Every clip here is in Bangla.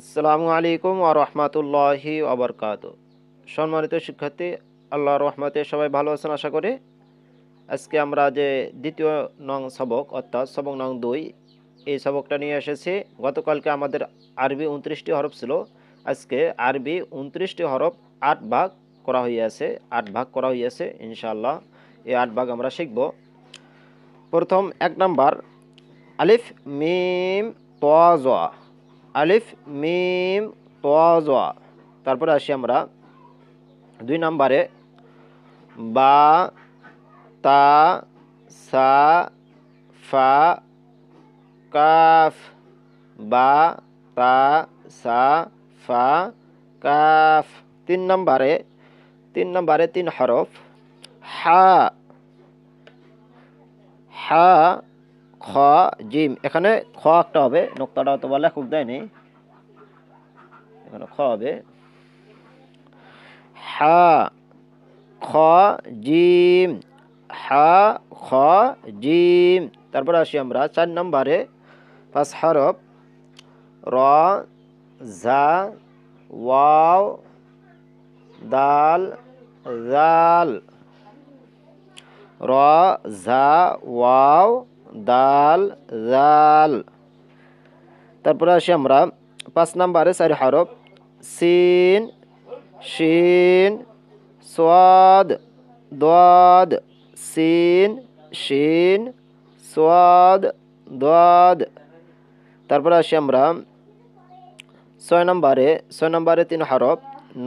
আসসালামু আলাইকুম ওয়া রাহমাতুল্লাহি ওয়া বারাকাতুহু। সম্মানিত শিক্ষার্থী, আল্লাহর রহমতে সবাই ভালো আছেন আশা করি। আজকে আমরা যে দ্বিতীয় নং সবক অর্থাৎ সবক নং 2 এই সবকটা নিয়ে এসেছি। গতকালকে আমাদের আরবি 29টি হরফ ছিল। আজকে আরবি 29টি হরফ 8 ভাগ করা হইয়াছে। 8 ভাগ করা হইয়াছে ইনশাআল্লাহ। এই 8 ভাগ আমরা শিখব। প্রথম 1 নাম্বার আলিফ মিম তা জ। আলিফ মিম তোয়া জোয়া। তারপরে আসি আমরা 2 নম্বরে বা তা সা ফা কাফ। বা তা সা ফা কাফ। 3 নম্বরে 3 হরফ হা হা খ জিম। এখানে খ একটা হবে, নোক্তাটা তো লেখক দেয়নি, এখানে খ হবে হা খ জিম। হা খ জিম। তারপরে আসি আমরা 4 নম্বরে 5 হরফ র জা ওয়াও দাল জাল। র জা ওয়াও দাল জাল। তারপরে আসি আমরা 5 নম্বরে 4 হরফ সিন শিন সোয়াদ দোয়াদ। সিন শিন সোয়াদ দোয়াদ। তারপরে আসি আমরা 6 নম্বরে 3 হরফ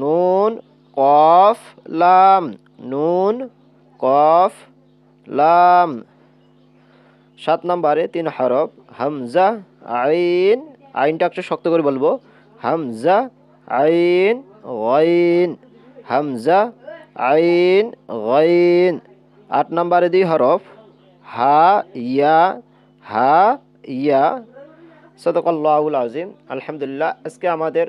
নুন কফ লাম। নুন কফ লাম। 7 নম্বরে 3 হরফ হামজা আইন। আইনটা একটু শক্ত করে বলবো, হামজা আইন গাইন। হামজা আইন গাইন। 8 নম্বরে 2 হরফ হা ইয়া। হা ইয়া। সাদাকাল্লাহুল আযীম। আলহামদুলিল্লাহ, আজকে আমাদের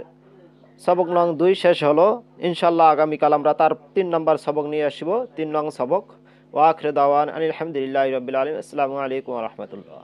সবক নং 2 শেষ হলো। ইনশাআল্লাহ আগামীকাল আমরা তার 3 নম্বর সবক নিয়ে আসব। 3 নং সবক। ওয়া আখিরু দাওয়ানা আলহামদুলিল্লাহি রাব্বিল আলামিন। আসসালামু আলাইকুম ওয়া রাহমাতুল্লাহ।